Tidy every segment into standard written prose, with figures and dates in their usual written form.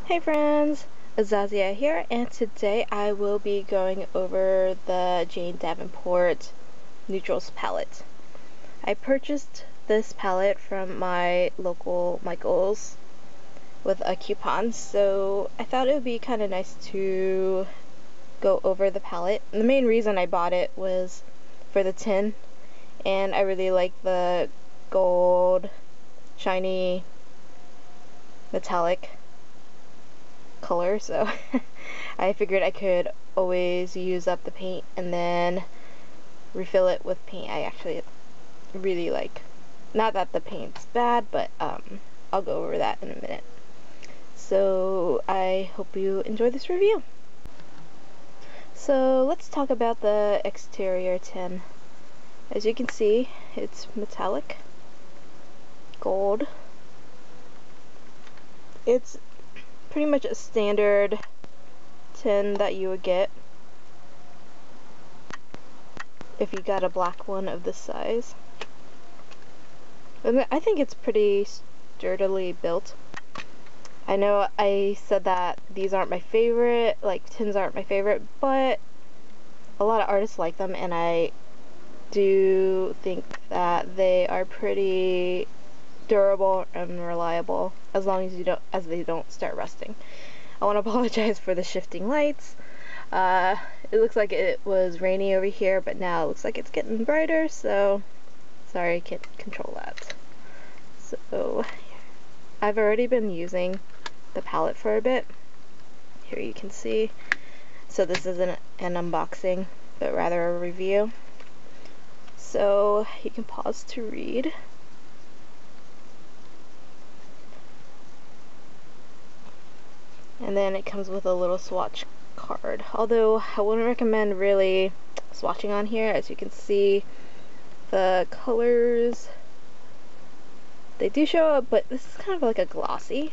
Hey friends, Aisazia here, and today I will be going over the Jane Davenport Neutral Set palette. I purchased this palette from my local Michael's with a coupon, so I thought it would be kind of nice to go over the palette. And the main reason I bought it was for the tin, and I really like the gold, shiny, metallic color, so I figured I could always use up the paint and then refill it with paint I actually really like. Not that the paint's bad, but I'll go over that in a minute. So I hope you enjoy this review. So let's talk about the exterior tin. As you can see, it's metallic gold. It's pretty much a standard tin that you would get if you got a black one of this size. And I think it's pretty sturdily built. I know I said that these aren't my favorite, like tins aren't my favorite, but a lot of artists like them, and I do think that they are pretty durable and reliable as long as they don't start rusting. I want to apologize for the shifting lights. It looks like it was rainy over here, but now it looks like it's getting brighter, so sorry I can't control that. So I've already been using the palette for a bit. Here you can see. So this isn't an unboxing, but rather a review. So you can pause to read. And then it comes with a little swatch card. Although I wouldn't recommend really swatching on here. As you can see, the colors, they do show up, but this is kind of like a glossy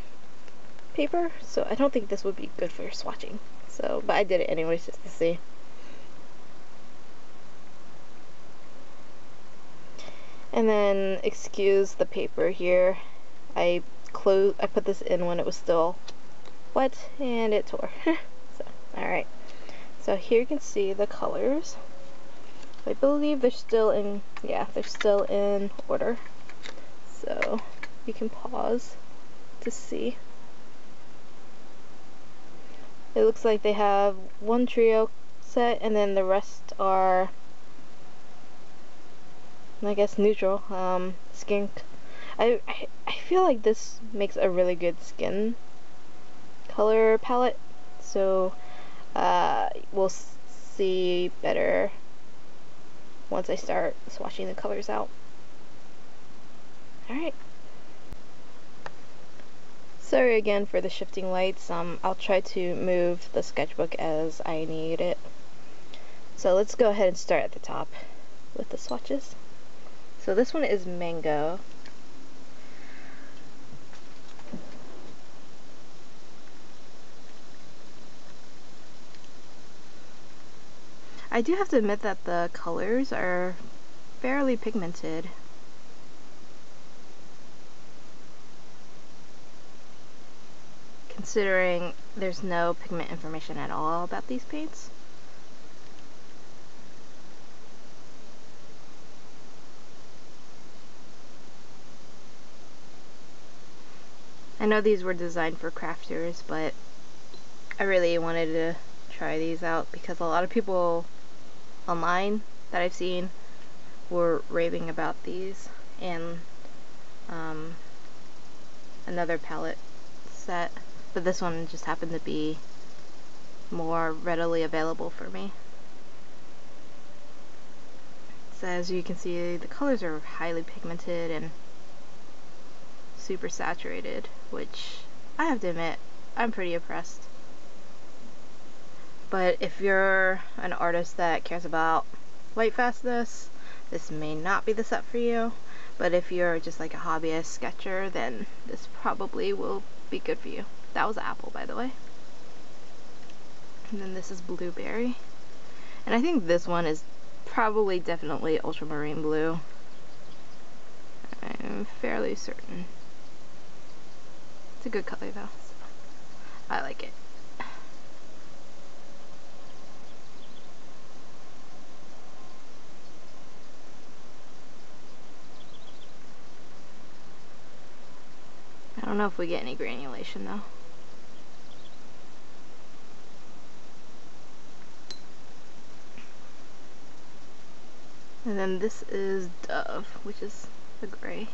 paper, so I don't think this would be good for swatching. So, but I did it anyways just to see. And then, excuse the paper here. I put this in when it was still wet and it tore. So, alright. So here you can see the colors. I believe they're still in, yeah, they're still in order. So you can pause to see. It looks like they have one trio set and then the rest are, I guess, neutral. Skin. I feel like this makes a really good skin color palette, so we'll see better once I start swatching the colors out. Alright. Sorry again for the shifting lights. I'll try to move the sketchbook as I need it. So let's go ahead and start at the top with the swatches. So this one is Mango. I do have to admit that the colors are fairly pigmented. Considering there's no pigment information at all about these paints. I know these were designed for crafters, but I really wanted to try these out because a lot of people online that I've seen were raving about these, and another palette set, but this one just happened to be more readily available for me. So as you can see, the colors are highly pigmented and super saturated, which I have to admit, I'm pretty impressed. But if you're an artist that cares about light fastness, this may not be the set for you. But if you're just like a hobbyist sketcher, then this probably will be good for you. That was apple, by the way. And then this is blueberry. And I think this one is probably definitely ultramarine blue. I'm fairly certain. It's a good color though. I like it. I don't know if we get any granulation though. And then this is Dove, which is the gray.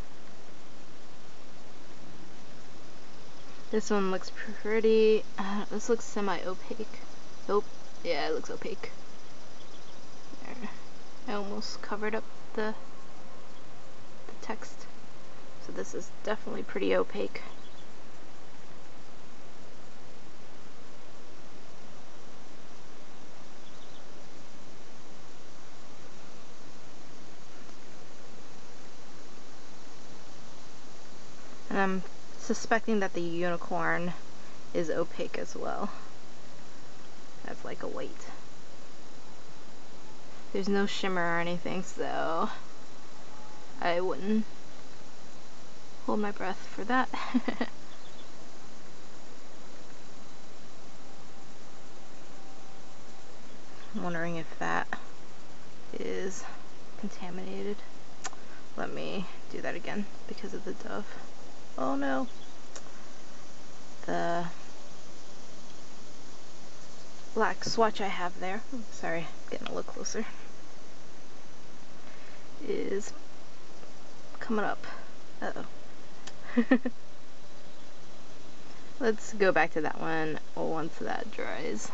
This one looks pretty, this looks semi-opaque. Nope, yeah, it looks opaque. There. I almost covered up the text. So this is definitely pretty opaque. And I'm suspecting that the unicorn is opaque as well. That's like a white. There's no shimmer or anything, so I wouldn't hold my breath for that. I'm wondering if that is contaminated. Let me do that again because of the Dove. Oh no. The black swatch I have there, sorry, getting a little closer, is coming up. Uh-oh. Let's go back to that one once that dries.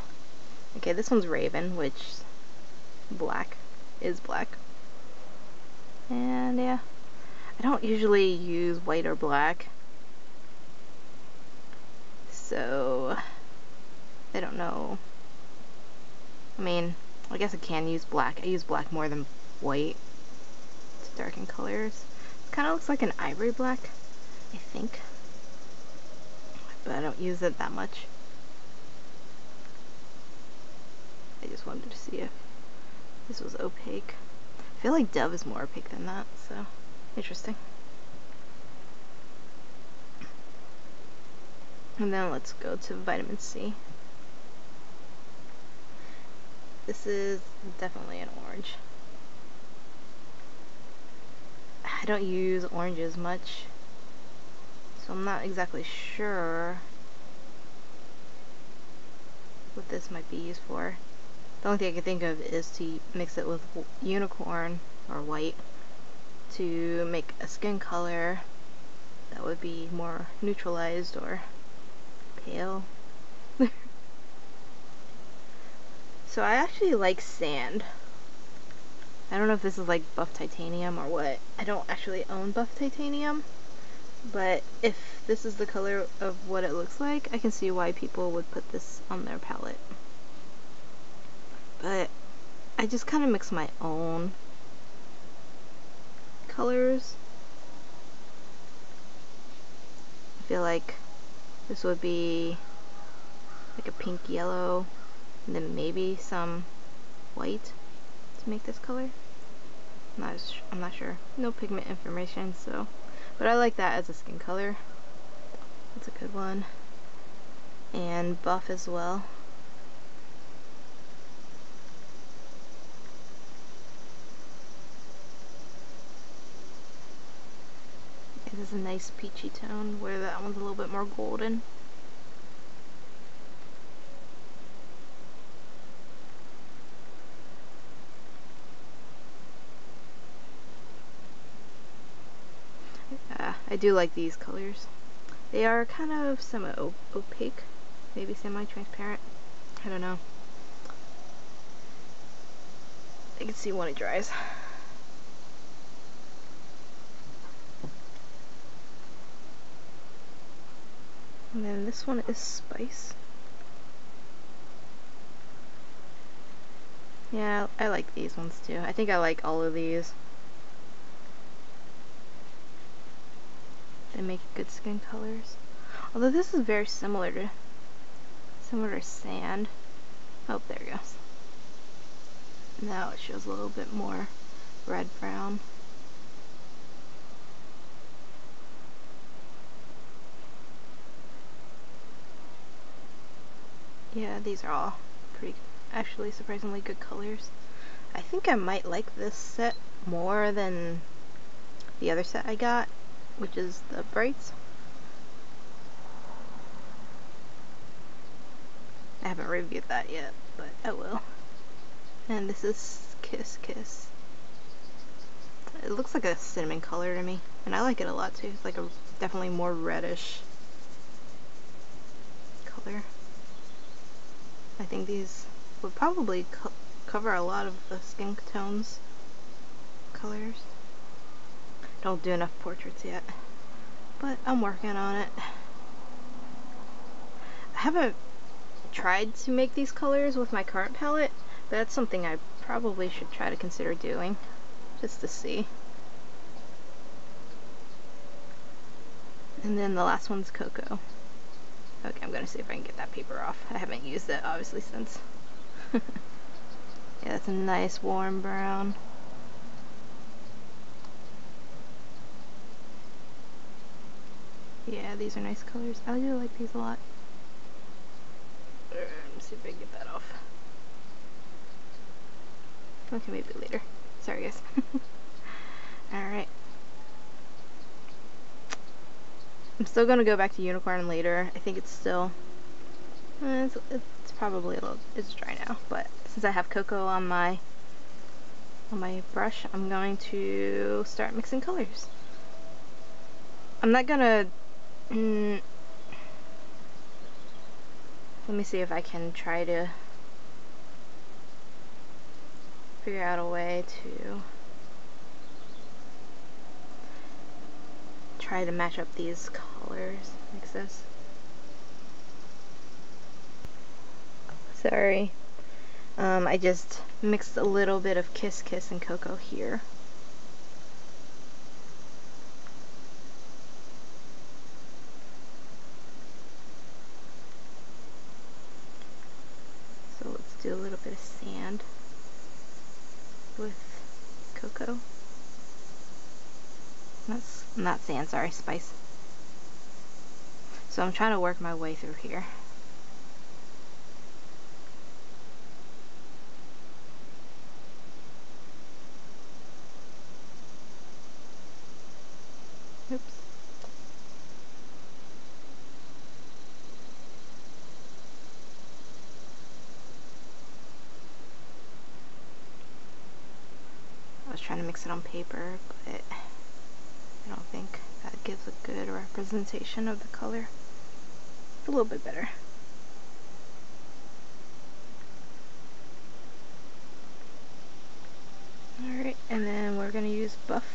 Okay, this one's Raven, which black is black. And yeah, I don't usually use white or black, so I don't know. I mean, I guess I can use black. I use black more than white to darken colors. It kind of looks like an ivory black, I think, but I don't use it that much. I just wanted to see if this was opaque. I feel like Dove is more opaque than that, so interesting. And then let's go to vitamin C. This is definitely an orange. I don't use oranges much, so I'm not exactly sure what this might be used for. The only thing I can think of is to mix it with unicorn or white to make a skin color that would be more neutralized or pale. So I actually like sand. I don't know if this is like buff titanium or what. I don't actually own buff titanium, but if this is the color of what it looks like, I can see why people would put this on their palette. But I just kind of mix my own colors. I feel like this would be like a pink yellow, and then maybe some white to make this color. I'm not sure. No pigment information, so, but I like that as a skin color. That's a good one. And buff as well. It is a nice peachy tone, where that one's a little bit more golden. I do like these colors. They are kind of semi-opaque, maybe semi-transparent. I don't know. I can see when it dries. And then this one is Spice. Yeah, I like these ones too. I think I like all of these. They make good skin colors. Although this is very similar to sand. Oh, there it goes. Now it shows a little bit more red brown. Yeah, these are all pretty, actually surprisingly good colors. I think I might like this set more than the other set I got, which is the Brights. I haven't reviewed that yet, but I will. And this is Kiss Kiss. It looks like a cinnamon color to me, and I like it a lot too. It's like a definitely more reddish color. I think these would probably cover a lot of the skin tones colors. Don't do enough portraits yet, but I'm working on it. I haven't tried to make these colors with my current palette, but that's something I probably should try to consider doing, just to see. And then the last one's Cocoa. Okay, I'm gonna see if I can get that paper off. I haven't used it obviously since. Yeah, that's a nice warm brown. Yeah, these are nice colors. I do like these a lot. Let me see if I can get that off. Okay, maybe later. Sorry guys. Alright. I'm still gonna go back to Unicorn later. I think it's still, it's probably a little, it's dry now, but since I have Cocoa on my brush, I'm going to start mixing colors. I'm not gonna, let me see if I can try to figure out a way to try to match up these colors like this. Sorry. I just mixed a little bit of Kiss Kiss and Cocoa here. So let's do a little bit of sand with Cocoa. Not sand, sorry, spice. So I'm trying to work my way through here. Oops. I was trying to mix it on paper, but I don't think that gives a good representation of the color. It's a little bit better. Alright, and then we're going to use Buff.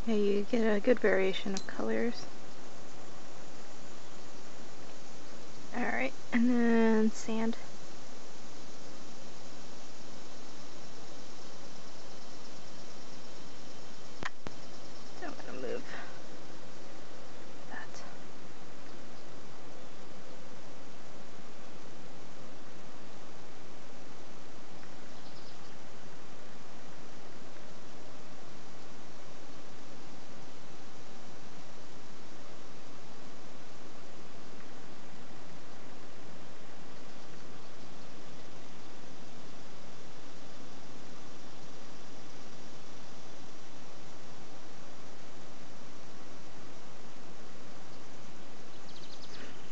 Yeah, you get a good variation of colors. Alright, and then sand. So I'm going to move that.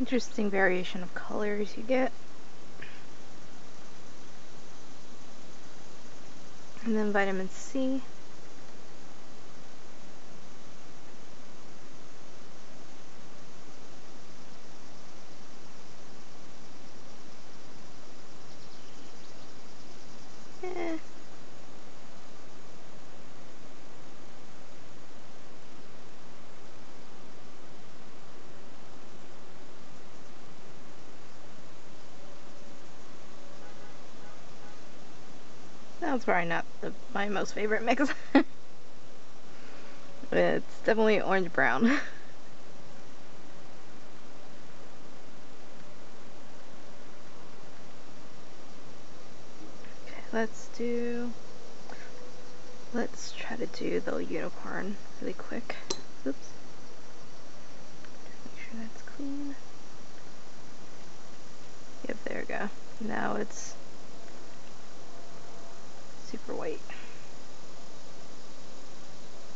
Interesting variation of colors you get. And then vitamin C. That was probably not my most favorite mix. It's definitely orange brown. let's try to do the unicorn really quick. Oops. Make sure that's clean. Yep, there we go. Now it's super white.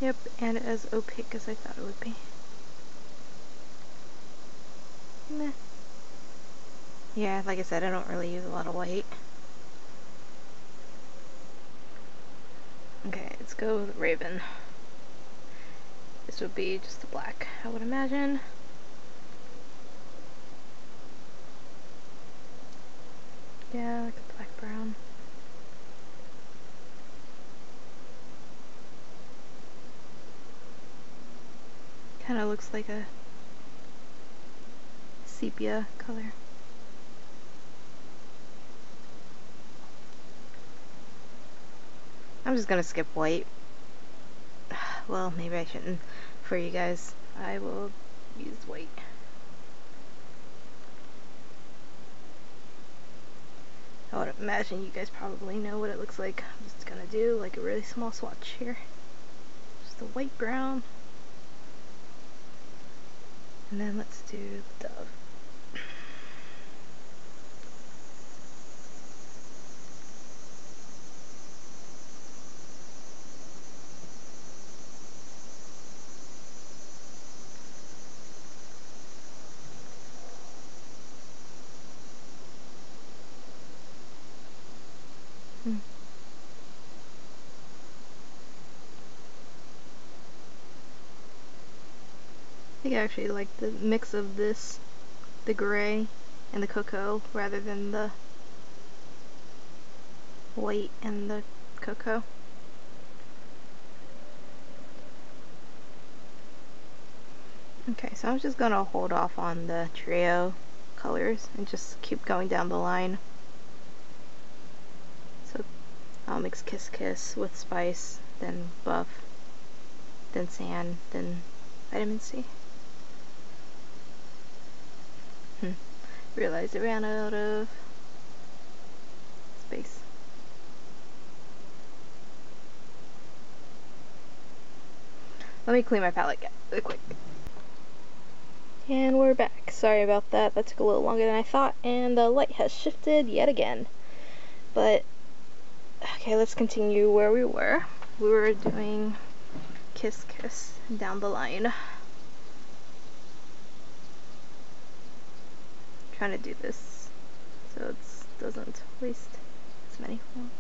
Yep, and as opaque as I thought it would be. Meh. Yeah, like I said, I don't really use a lot of white. Okay, let's go with Raven. This would be just a black, I would imagine. Yeah, like a black brown. Kind of looks like a sepia color. I'm just gonna skip white. Well, maybe I shouldn't. For you guys, I will use white. I would imagine you guys probably know what it looks like. I'm just gonna do like a really small swatch here. Just a white brown. And then let's do the dove. I think I actually like the mix of this, the gray and the cocoa, rather than the white and the cocoa. Okay, so I'm just gonna hold off on the trio colors and just keep going down the line. So I'll mix Kiss Kiss with Spice, then Buff, then Sand, then Vitamin C. Realized I ran out of space. Let me clean my palette really quick. And we're back. Sorry about that. That took a little longer than I thought, and the light has shifted yet again. But, okay, let's continue where we were. We were doing Kiss Kiss down the line. Trying to do this so it doesn't waste as many forms.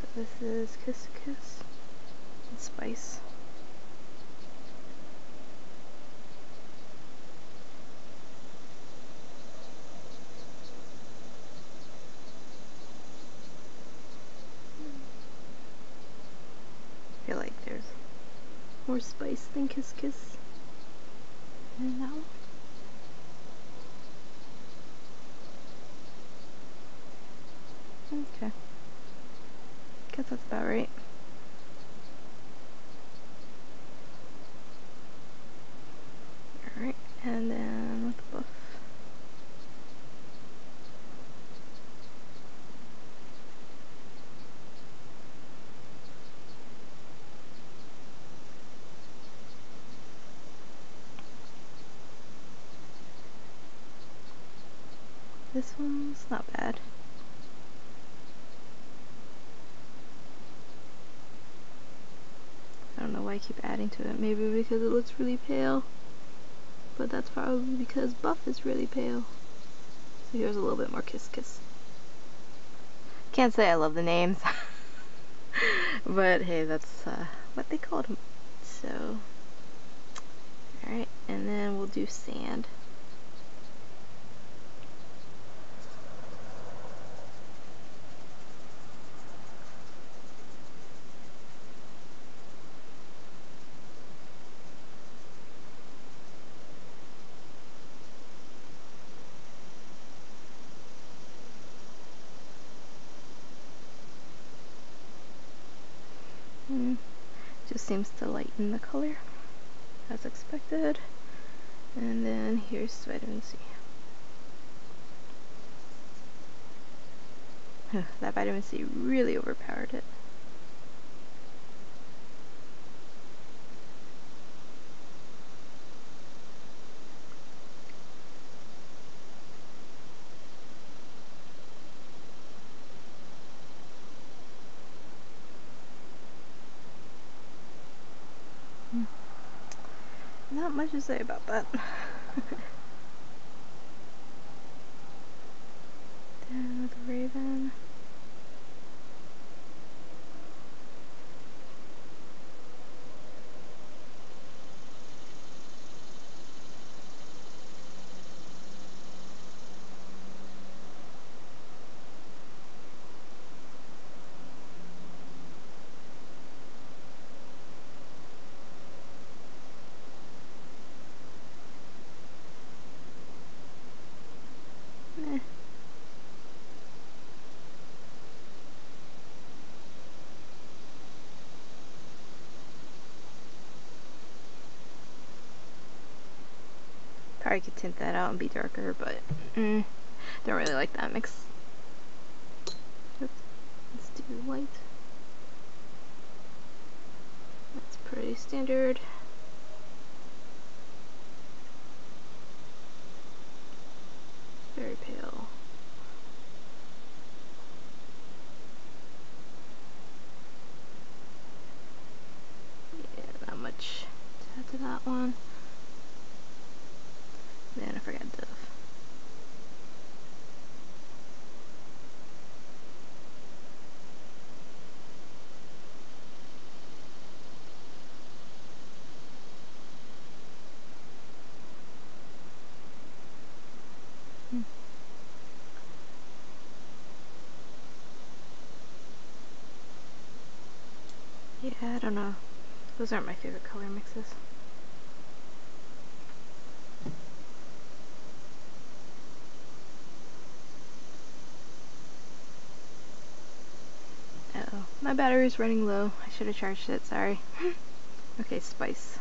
So this is Kiss Kiss and Spice. I feel like there's more spice than Kiss Kiss in that one. Okay. Guess that's about right. Alright, and then with the Buff. This one's not bad. I don't know why I keep adding to it. Maybe because it looks really pale. But that's probably because Buff is really pale. So here's a little bit more Kiss Kiss. Can't say I love the names. But hey, that's what they called them. So, alright, and then we'll do Sand. just seems to lighten the color as expected. And then here's vitamin C. That vitamin C really overpowered it. Not much to say about that. Then with the Raven. Probably could tint that out and be darker, but don't really like that mix. Oops. Let's do white. That's pretty standard. Very pale. Yeah, not much to add to that one. Then I forgot Dove. Yeah, I don't know. Those aren't my favorite color mixes. Uh-oh, my battery's running low. I should have charged it, sorry. Okay, spice.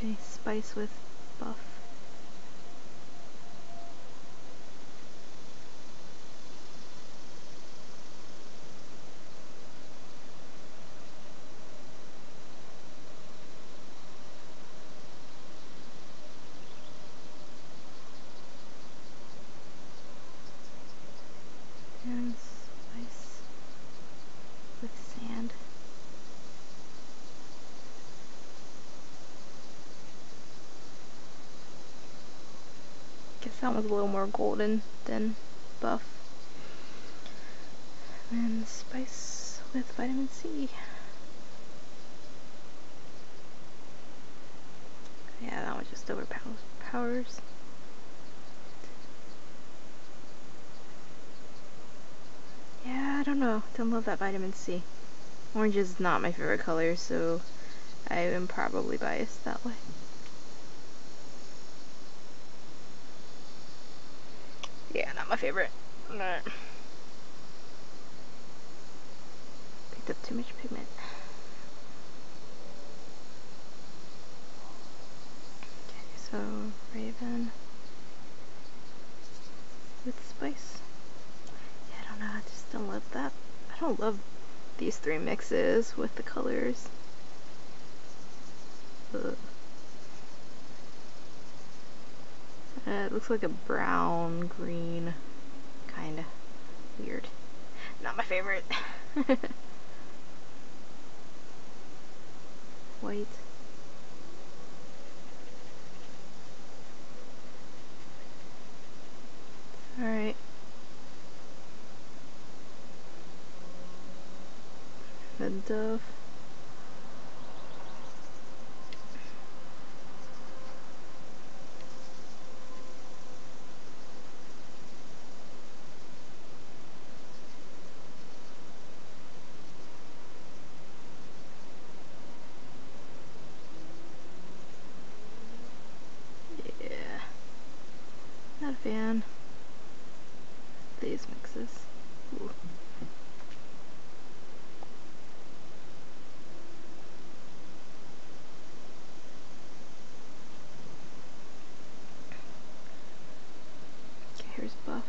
Okay, spice with buff. And spice with sand. Guess that one's a little more golden than buff. And spice with vitamin C. Yeah, that one just overpowers. Yeah, I don't know. Don't love that vitamin C. Orange is not my favorite color, so I am probably biased that way. Yeah, not my favorite. Alright. Picked up too much pigment. Okay, so Raven with spice. Yeah, I don't know, I just don't love that. I don't love these three mixes with the colors. Ugh. It looks like a brown, green, kinda weird. Not my favorite. White. Alright. The Dove. fan of these mixes. Ooh. Okay, here's Buff.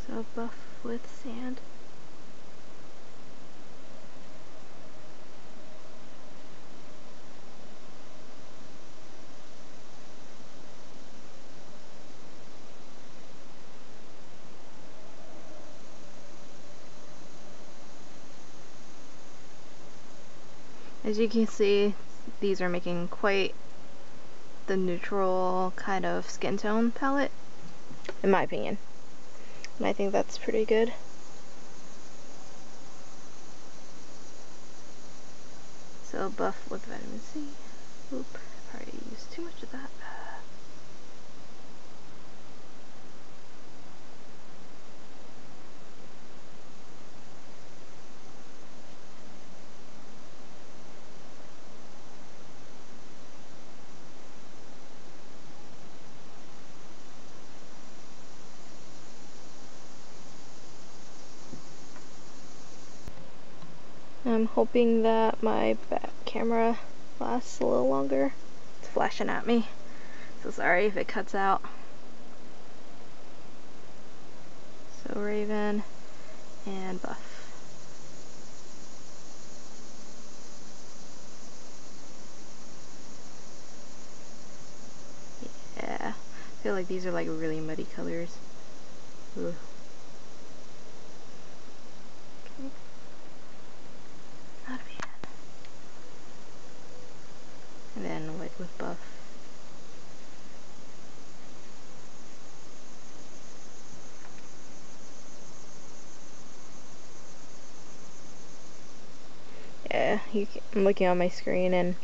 So Buff with sand. As you can see, these are making quite the neutral kind of skin tone palette, in my opinion. And I think that's pretty good. So Buff with vitamin C. Oop, probably used too much of that. I'm hoping that my back camera lasts a little longer. It's flashing at me, so sorry if it cuts out. So Raven and Buff. Yeah, I feel like these are like really muddy colors. Ugh. Okay. Not a fan. And then white with Buff. Yeah, I'm looking on my screen and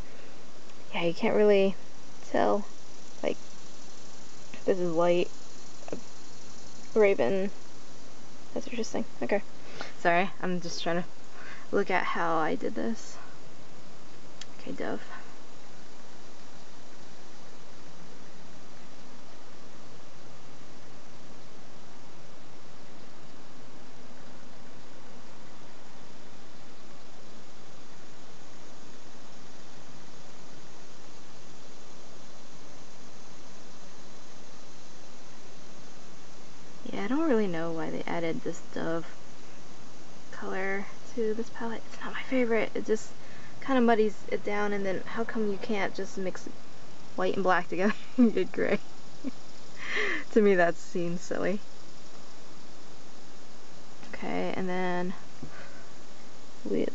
yeah, you can't really tell. Like, this is white. Raven. That's interesting. Okay. Sorry, I'm just trying to look at how I did this. Okay, Dove. Yeah, I don't really know why they added this Dove color to this palette. It's not my favorite. It just kind of muddies it down, and then how come you can't just mix white and black together and get gray? To me that seems silly. Okay, and then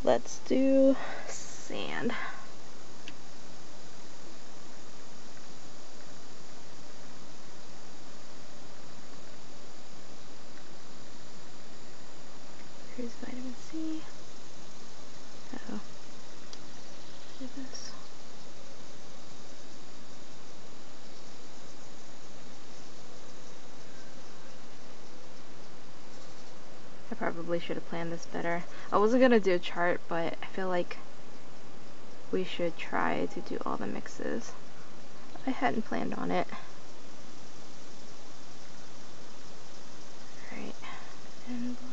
let's do sand. Here's vitamin C. Uh-oh. Do this. I probably should have planned this better. I wasn't gonna do a chart, but I feel like we should try to do all the mixes. I hadn't planned on it. Alright, and black.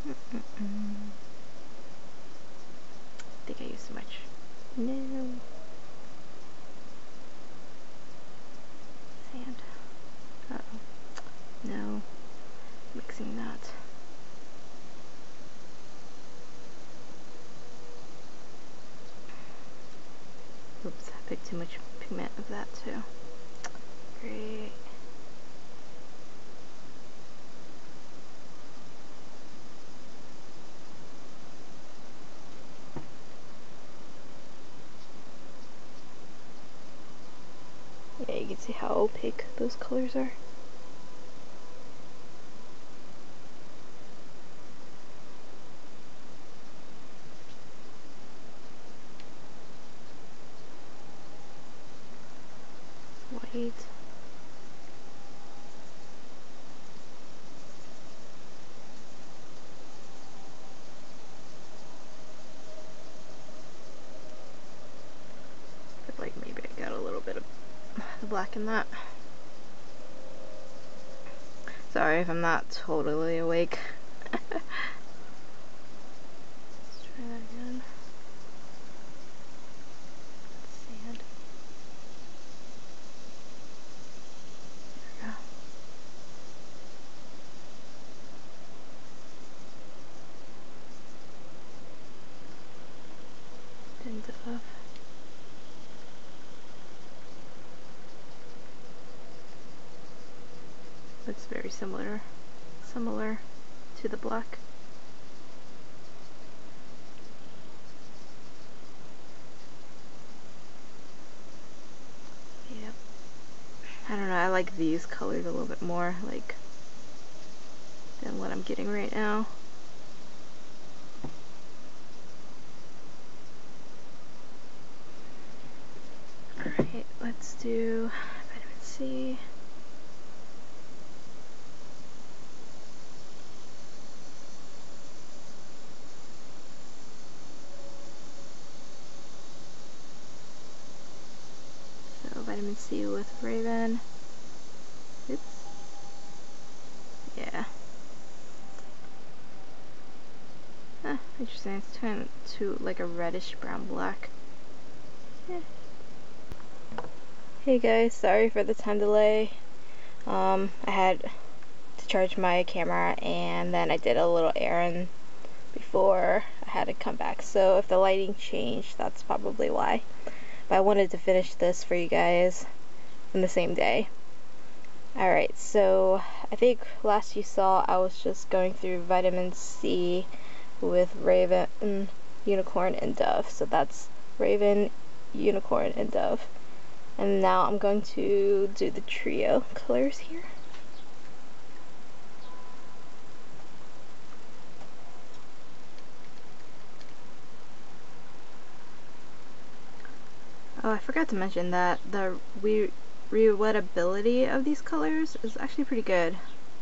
I think I used too much. No. Sand. Uh-oh. No. Mixing that. Oops, I picked too much pigment of that too. Great. Yeah, you can see how opaque those colors are. White. black in that. Sorry if I'm not totally awake. Let's try that again. Sand. There we go. Didn't it up? Looks very similar to the black. Yep. I don't know, I like these colors a little bit more, like, than what I'm getting right now. Alright, let's do vitamin C. So vitamin C with Raven. Oops. Yeah. Interesting. It's turned to like a reddish brown black. Yeah. Hey guys, sorry for the time delay. I had to charge my camera and then I did a little errand before I had to come back. So if the lighting changed, that's probably why. But I wanted to finish this for you guys in the same day. Alright, so I think last you saw I was just going through vitamin C with Raven, Unicorn, and Dove. So that's Raven, Unicorn, and Dove. And now I'm going to do the trio colors here. Oh, I forgot to mention that the rewettability of these colors is actually pretty good,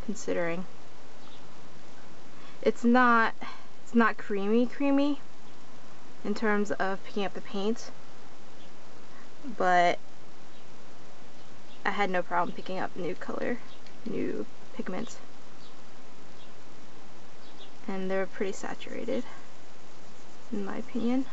considering. It's not creamy in terms of picking up the paint, but I had no problem picking up new pigments, and they're pretty saturated, in my opinion.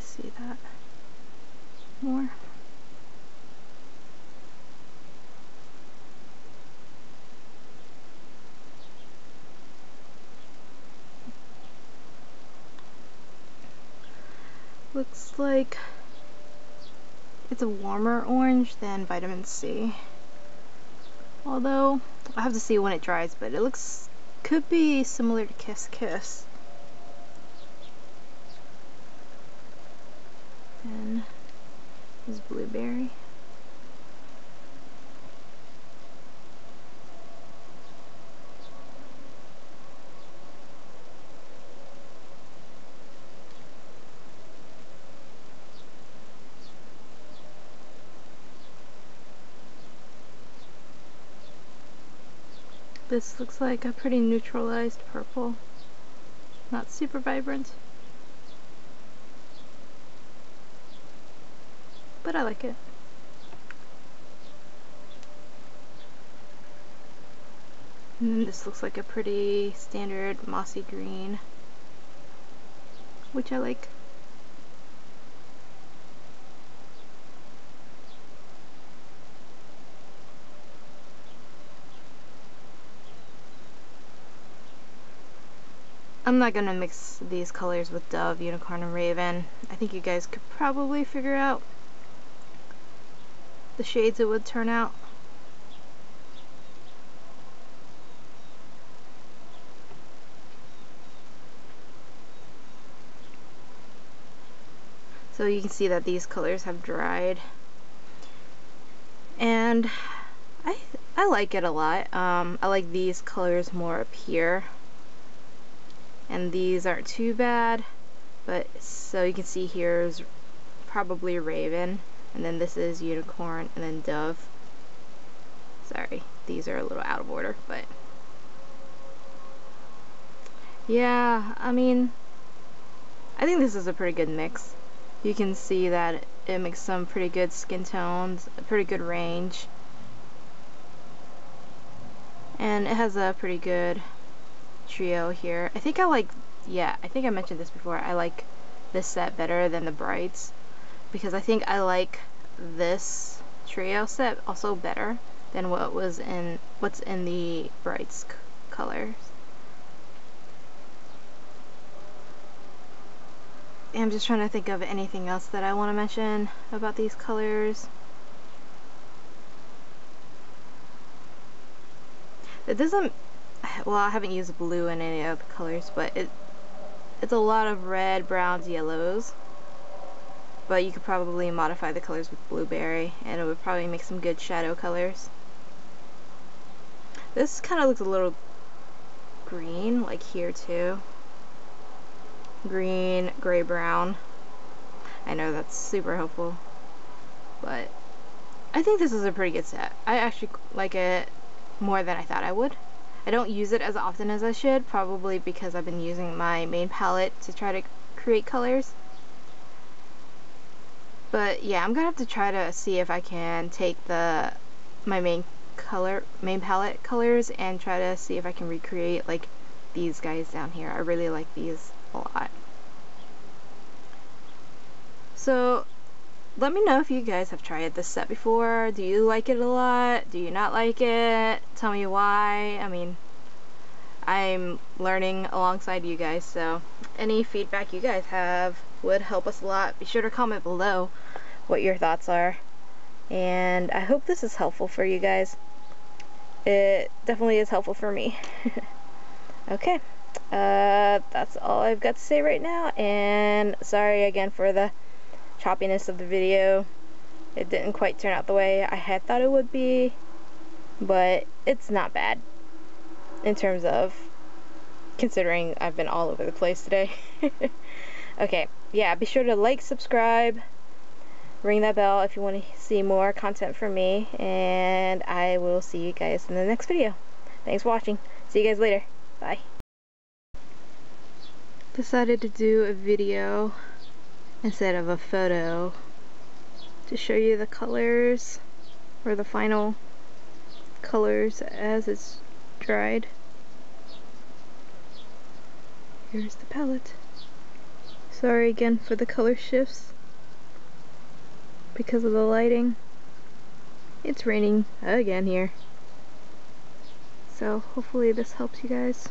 See that more. Looks like it's a warmer orange than vitamin C. Although I have to see when it dries, but it could be similar to Kiss Kiss. And this blueberry. This looks like a pretty neutralized purple. Not super vibrant, but I like it. And this looks like a pretty standard mossy green, which I like. I'm not gonna mix these colors with Dove, Unicorn, and Raven. I think you guys could probably figure out the shades it would turn out. So you can see that these colors have dried, and I like it a lot. I like these colors more up here, and these aren't too bad. but so you can see here's probably raven, and then this is unicorn, and then dove. Sorry, these are a little out of order, but yeah, I mean, I think this is a pretty good mix. You can see that it makes some pretty good skin tones, a pretty good range, and it has a pretty good trio here. I think I like, yeah, I think I mentioned this before, I like this set better than the brights, because I think I like this trio set also better than what's in the brights colors. I'm just trying to think of anything else that I want to mention about these colors. It doesn't, well, I haven't used blue in any of the colors, but it's a lot of red, browns, yellows. But you could probably modify the colors with blueberry, and it would probably make some good shadow colors. This kind of looks a little green, like here too. Green, gray, brown. I know that's super helpful, but I think this is a pretty good set. I actually like it more than I thought I would. I don't use it as often as I should, probably because I've been using my main palette to try to create colors. But yeah, I'm gonna have to try to see if I can take my main palette colors and try to see if I can recreate like these guys down here. I really like these a lot. So let me know if you guys have tried this set before. Do you like it a lot? Do you not like it? Tell me why. I mean, I'm learning alongside you guys, so any feedback you guys have would help us a lot. Be sure to comment below what your thoughts are, and I hope this is helpful for you guys. It definitely is helpful for me. Okay, that's all I've got to say right now, and sorry again for the choppiness of the video. It didn't quite turn out the way I had thought it would be, but it's not bad in terms of considering I've been all over the place today. Okay, yeah, be sure to like, subscribe, ring that bell if you want to see more content from me, and I will see you guys in the next video. Thanks for watching. See you guys later. Bye. Decided to do a video instead of a photo to show you the colors, or the final colors as it's dried. Here's the palette. Sorry again for the color shifts because of the lighting. It's raining again here, so hopefully this helps you guys.